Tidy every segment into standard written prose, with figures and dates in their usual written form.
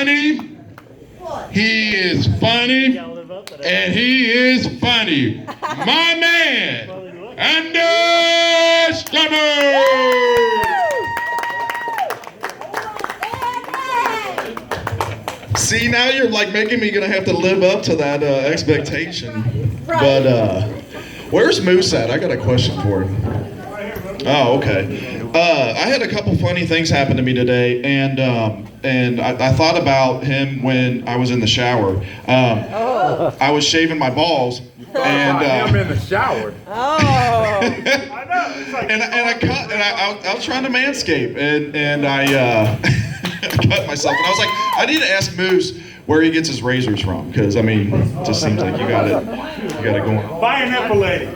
funny. He is funny. And he is funny. My man, Andy Stummer. See, now you're like making me gonna have to live up to that expectation. But where's Moose at? I got a question for him. Oh, okay. I had a couple funny things happen to me today, and I thought about him when I was in the shower. I was shaving my balls, and I'm in the shower. Oh. I know. It's like, I was trying to manscape, and I cut myself, and I was like, I need to ask Moose where he gets his razors from, because I mean, it just seems like you got it going. buy an Epilady.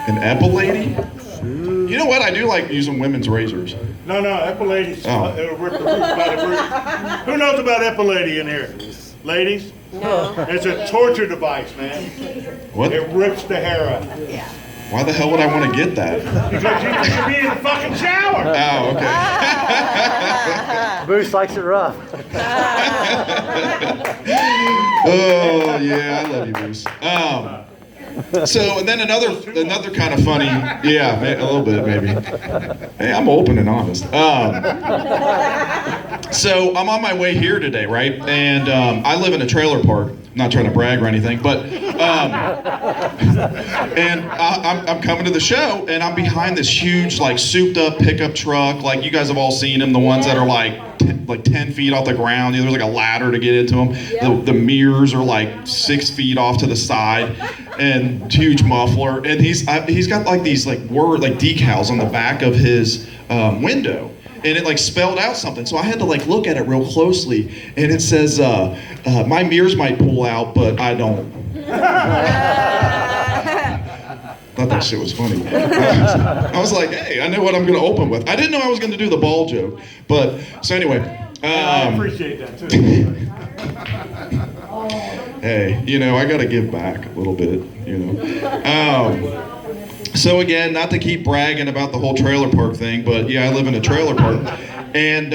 An Epilady? You know what? I do like using women's razors. No, Epilady. Oh. It'll rip the roof out of the roof. Who knows about Epilady in here? Ladies? No. It's a torture device, man. What? It rips the hair out. Yeah. Why the hell would I want to get that? Because you should be in the fucking shower. Oh, okay. Bruce likes it rough. Oh, yeah, I love you, Bruce. So, and then another kind of funny, yeah, a little bit maybe. Hey, I'm open and honest. So I'm on my way here today, right? And I live in a trailer park. I'm not trying to brag or anything, but and I'm coming to the show, and I'm behind this huge, like, souped-up pickup truck. Like, you guys have all seen them, the ones that are like 10 feet off the ground. There's like a ladder to get into them. Yep. The mirrors are like 6 feet off to the side, and huge muffler. And he's got like these like decals on the back of his window. And it like spelled out something, so I had to like look at it real closely, and it says, "My mirrors might pull out, but I don't." Thought that shit was funny. I was like, "Hey, I know what I'm gonna open with." I didn't know I was gonna do the ball joke, but so anyway. I appreciate that too. Hey, you know, I gotta give back a little bit, you know. So again, not to keep bragging about the whole trailer park thing, but yeah, I live in a trailer park, and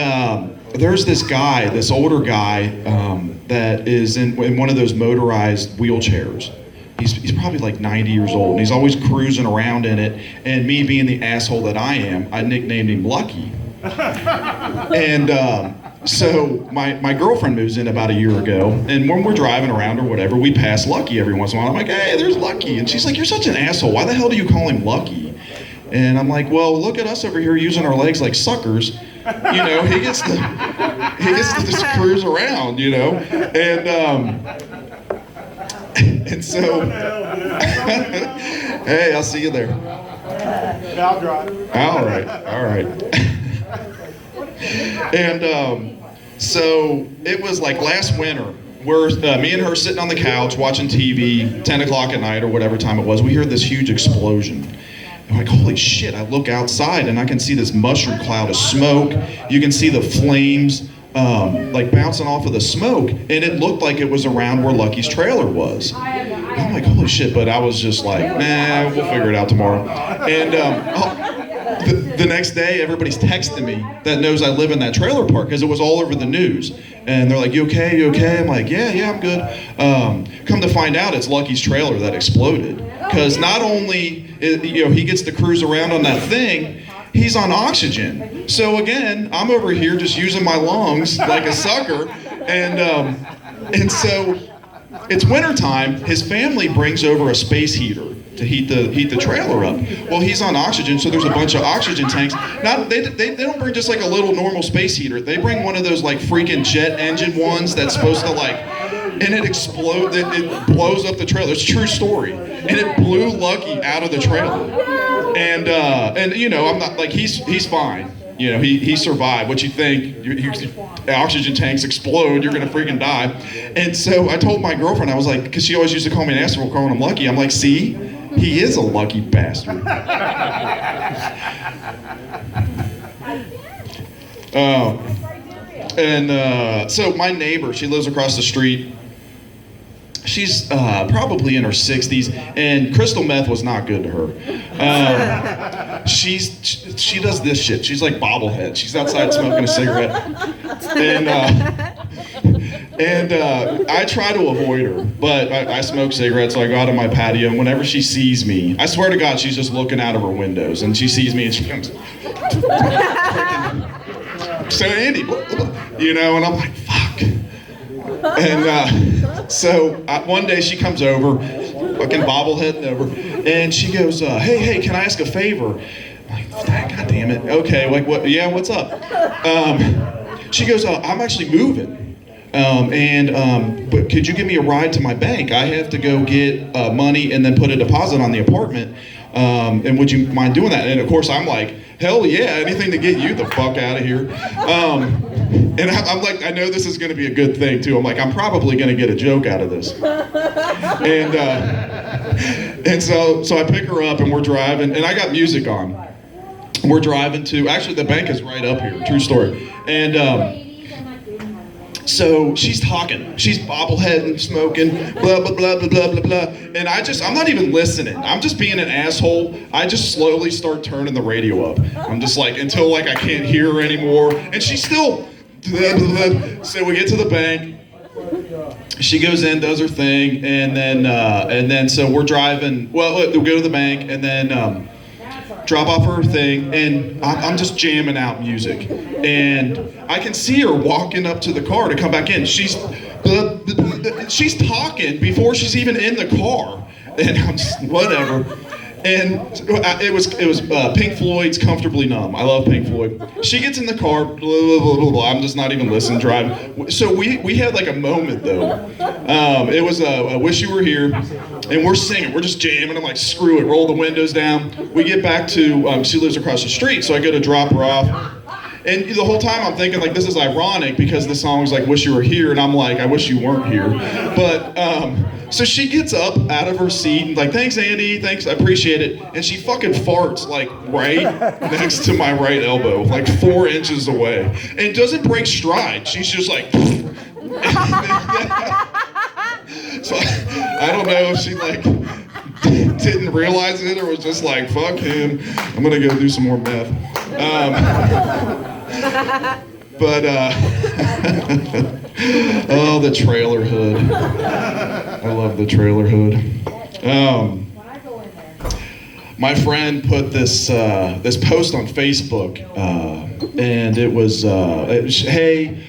there's this guy, this older guy, that is in one of those motorized wheelchairs. He's probably like 90 years old, and he's always cruising around in it. And me being the asshole that I am, I nicknamed him Lucky. And so my girlfriend moves in about a year ago, and when we're driving around or whatever, we pass Lucky every once in a while. I'm like, "Hey, there's Lucky," and she's like, "You're such an asshole. Why the hell do you call him Lucky?" And I'm like, "Well, look at us over here using our legs like suckers. You know, he gets to just cruise around, you know." And so, hey, I'll see you there. I'll drive. All right. And so it was like last winter. We're me and her sitting on the couch watching TV, 10 o'clock at night or whatever time it was. We hear this huge explosion. I'm like, holy shit! I look outside and I can see this mushroom cloud of smoke. You can see the flames like bouncing off of the smoke, and it looked like it was around where Lucky's trailer was. And I'm like, holy shit! But I was just like, nah, we'll figure it out tomorrow. And the next day, everybody's texting me that knows I live in that trailer park because it was all over the news. And they're like, "You okay? You okay?" I'm like, "Yeah, I'm good." Come to find out, it's Lucky's trailer that exploded. Because not only he gets to cruise around on that thing, he's on oxygen. So again, I'm over here just using my lungs like a sucker, and so it's wintertime. His family brings over a space heater to heat the trailer up. Well, he's on oxygen, so there's a bunch of oxygen tanks. They don't bring just like a little normal space heater. They bring one of those like freaking jet engine ones that's supposed to like, and it explodes. It blows up the trailer. It's a true story, and it blew Lucky out of the trailer. And you know, I'm not like he's fine. You know, he survived. What you think? Oxygen tanks explode, you're gonna freaking die. And so I told my girlfriend, I was like, because she always used to call me an asshole, calling him Lucky. I'm like, see, he is a lucky bastard. So my neighbor, she lives across the street. She's probably in her 60s, and crystal meth was not good to her. She does this shit. She's like bobblehead. She's outside smoking a cigarette, And I try to avoid her, but I smoke cigarettes, so I go out on my patio, and whenever she sees me, I swear to God, she's just looking out of her windows, and she sees me, and she comes, so Andy, you know, and I'm like, fuck. And so one day she comes over, fucking bobbleheading over, and she goes, hey, can I ask a favor? I'm like, God damn it. Okay, like what? Yeah, what's up? She goes, I'm actually moving. But could you give me a ride to my bank? I have to go get money and then put a deposit on the apartment. And would you mind doing that? And of course I'm like, hell yeah, anything to get you the fuck out of here. And I'm like, I know this is gonna be a good thing too. I'm like, I'm probably gonna get a joke out of this. And so I pick her up and we're driving, and I got music on. We're driving to, actually the bank is right up here, true story. And so she's talking, she's bobbleheading, smoking, blah, blah, blah, blah, blah, blah, blah. And I'm not even listening. I'm just being an asshole. I just slowly start turning the radio up. I'm just like, until like I can't hear her anymore. And she's still, blah, blah, blah. So we get to the bank. She goes in, does her thing, and then so we're driving, well, we'll go to the bank, and then drop off her thing, and I'm just jamming out music. And I can see her walking up to the car to come back in. She's talking before she's even in the car, and I'm just, whatever. And it was Pink Floyd's Comfortably Numb. I love Pink Floyd. She gets in the car, blah, blah, blah, blah, blah. I'm just not even listening, driving. So we had like a moment though. It was I Wish You Were Here, and we're singing, we're just jamming. I'm like, screw it, roll the windows down. We get back to, she lives across the street, so I go to drop her off. And the whole time I'm thinking like, this is ironic because the song's like, Wish You Were Here, and I'm like, I wish you weren't here. But, so she gets up out of her seat and like, thanks Andy, thanks, I appreciate it. And she fucking farts like right next to my right elbow, like 4 inches away. And doesn't break stride, she's just like, so I don't know if she like didn't realize it or was just like, fuck him, I'm gonna go do some more meth. Oh, the trailer hood. I love the trailer hood. My friend put this post on Facebook, and it was, hey,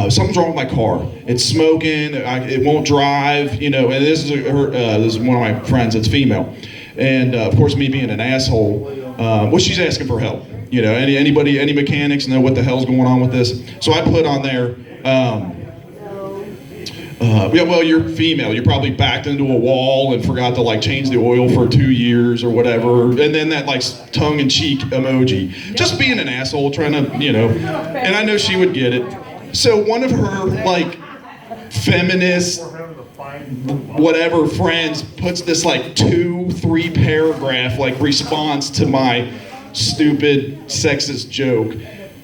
something's wrong with my car. It's smoking. It won't drive. You know, and this is one of my friends. It's female, and of course, me being an asshole, well, she's asking for help. You know, any mechanics know what the hell's going on with this? So I put on there, yeah, well, you're female. You probably backed into a wall and forgot to like change the oil for 2 years or whatever. And then that like tongue-in-cheek emoji. Just being an asshole, trying to, you know. And I know she would get it. So one of her like feminist, whatever friends puts this like 2-3 paragraph like response to my stupid sexist joke.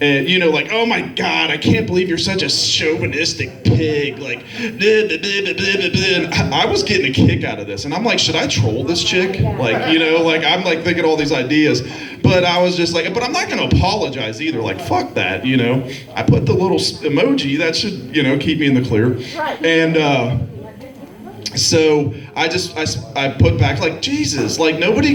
And, you know, like, oh my God, I can't believe you're such a chauvinistic pig. Like, I was getting a kick out of this. And I'm like, should I troll this chick? Like, you know, like, I'm like thinking all these ideas. But I was just like, but I'm not going to apologize either. Like, fuck that, you know. I put the little emoji, that should, you know, keep me in the clear. And, so I put back like, Jesus, like nobody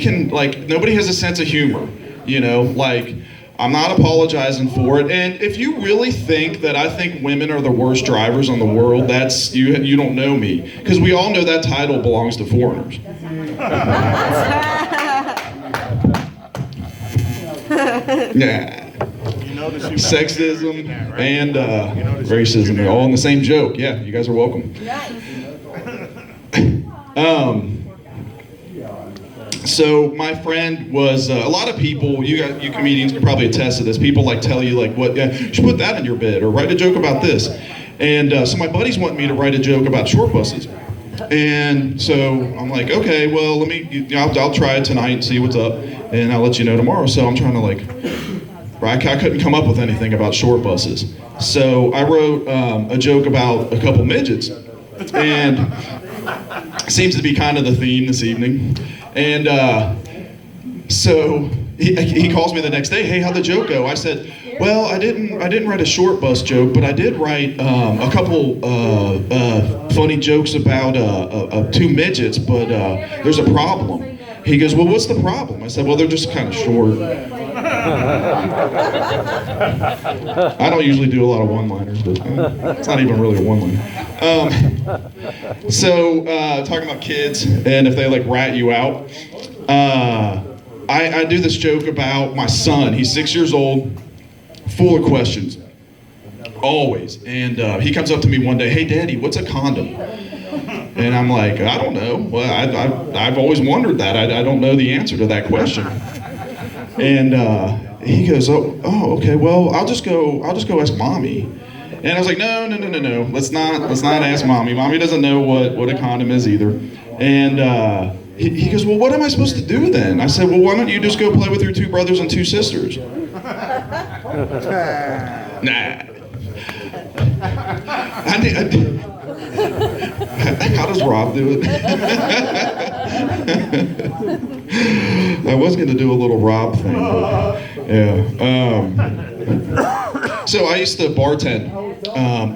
has a sense of humor, you know, like, I'm not apologizing for it. And if you really think that I think women are the worst drivers on the world, that's, you don't know me. Because we all know that title belongs to foreigners. Yeah. Sexism and racism are all in the same joke. Yeah, you guys are welcome. So my friend was, a lot of people, you comedians can probably attest to this, people like tell you like, what, yeah, you should put that in your bit or write a joke about this. And so my buddies want me to write a joke about short buses. And so I'm like, okay, well, I'll try it tonight and see what's up, and I'll let you know tomorrow. So I'm trying to like, I couldn't come up with anything about short buses. So I wrote a joke about a couple midgets, and seems to be kind of the theme this evening. And so he calls me the next day, hey, how'd the joke go? I said, Well, I didn't write a short bus joke, but I did write a couple funny jokes about two midgets. But there's a problem. He goes, well, what's the problem? I said, well, they're just kind of short. I don't usually do a lot of one-liners, but it's not even really a one-liner. Talking about kids and if they like rat you out, I do this joke about my son. He's 6 years old, full of questions, always. And he comes up to me one day, hey, Daddy, what's a condom? And I'm like, I don't know. Well, I've always wondered that. I don't know the answer to that question. And he goes, oh, okay. Well, I'll just go ask Mommy. And I was like, no. Let's not ask Mommy. Mommy doesn't know what a condom is either. And he goes, well, what am I supposed to do then? I said, well, why don't you just go play with your two brothers and two sisters? Nah. How does Rob do it? I was going to do a little Rob thing. Yeah. So I used to bartend,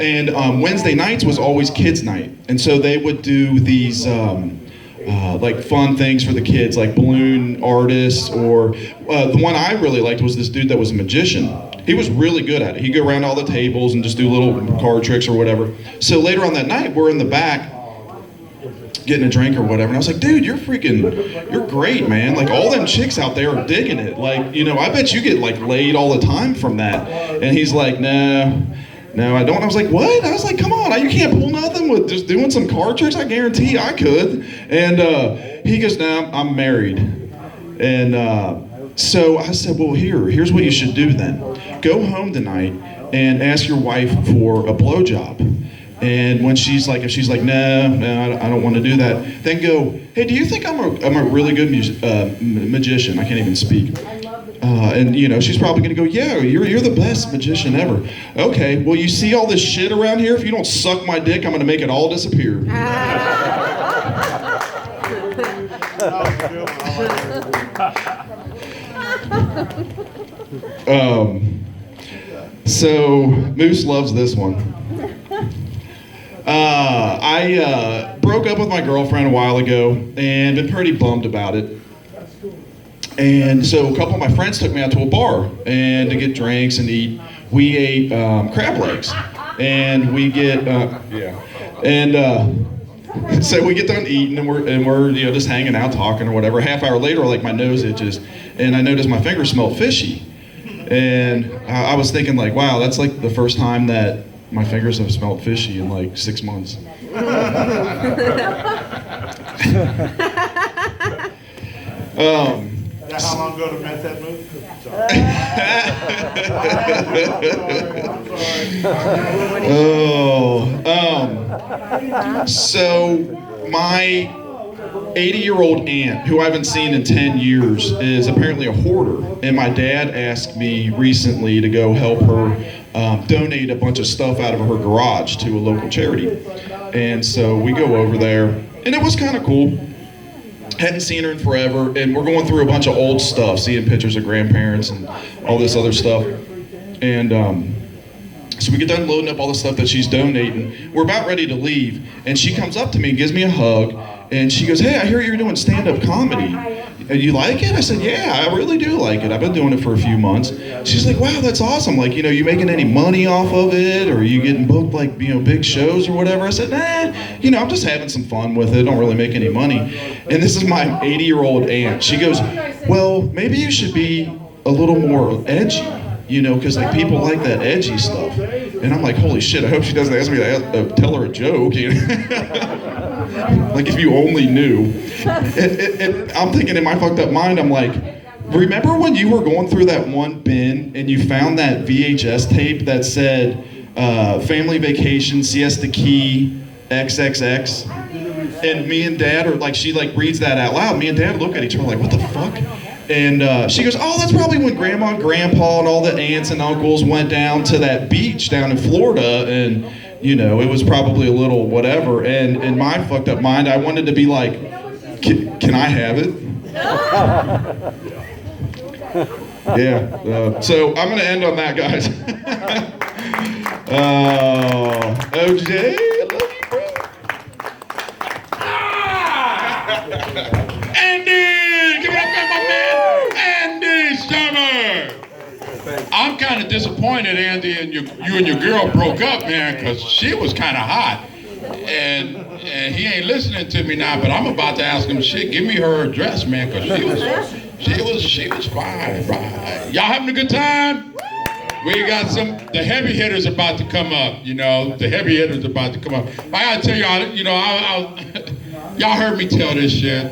and Wednesday nights was always kids' night, and so they would do these like fun things for the kids, like balloon artists, or the one I really liked was this dude that was a magician. He was really good at it. He'd go around all the tables and just do little card tricks or whatever. So later on that night, we're in the back getting a drink or whatever, and I was like, dude, you're great, man. Like, all them chicks out there are digging it. Like, you know, I bet you get like laid all the time from that. And he's like, no, I don't. I was like, what? I was like, come on, you can't pull nothing with just doing some card tricks. I guarantee I could. And he goes, no, I'm married. And so I said, well, here's what you should do then. Go home tonight and ask your wife for a blowjob. And when she's like, if she's like, no, I don't want to do that, then go, hey, do you think I'm a really good magician? I can't even speak. And you know, she's probably gonna go, yeah, you're the best magician ever. Okay, well, you see all this shit around here? If you don't suck my dick, I'm gonna make it all disappear. So Moose loves this one. I broke up with my girlfriend a while ago and been pretty bummed about it. And so a couple of my friends took me out to a bar and to get drinks and eat. We ate crab legs, and we get so we get done eating and we're you know just hanging out talking or whatever. Half hour later, like my nose itches, and I noticed my fingers smelled fishy. And I was thinking like, wow, that's like the first time that my fingers have smelled fishy in like 6 months. How long ago to make that move? So my 80-year-old aunt, who I haven't seen in 10 years, is apparently a hoarder. And my dad asked me recently to go help her donate a bunch of stuff out of her garage to a local charity. And so we go over there, and it was kind of cool. Hadn't seen her in forever, and we're going through a bunch of old stuff, seeing pictures of grandparents and all this other stuff. And so we get done loading up all the stuff that she's donating. We're about ready to leave, and she comes up to me and gives me a hug, and she goes, hey, I hear you're doing stand-up comedy. And you like it? I said, yeah, I really do like it. I've been doing it for a few months. She's like, wow, that's awesome. Like, you know, you making any money off of it? Or are you getting booked like, you know, big shows or whatever? I said, nah, you know, I'm just having some fun with it. Don't really make any money. And this is my 80-year-old aunt. She goes, well, maybe you should be a little more edgy, you know, because like people like that edgy stuff. And I'm like, holy shit, I hope she doesn't ask me to tell her a joke. Like, if you only knew. I'm thinking in my fucked up mind, I'm like, remember when you were going through that one bin and you found that VHS tape that said Family Vacation, Siesta Key, XXX? And me and Dad are like, she like reads that out loud. Me and Dad look at each other like, what the fuck? And she goes, oh, that's probably when Grandma and Grandpa and all the aunts and uncles went down to that beach down in Florida, and you know, it was probably a little whatever. And in my fucked up mind, I wanted to be like, can I have it? Yeah. So I'm gonna end on that, guys. OJ, I love you, bro. Andy! Give it up for my man, Andy Summer! I'm kind of disappointed, Andy, and you and your girl broke up, man, because she was kind of hot. And he ain't listening to me now, but I'm about to ask him, shit, give me her address, man, because she was fine, right? Y'all having a good time? We got the heavy hitters about to come up, you know, the heavy hitters about to come up. I gotta tell y'all, you know, y'all heard me tell this shit.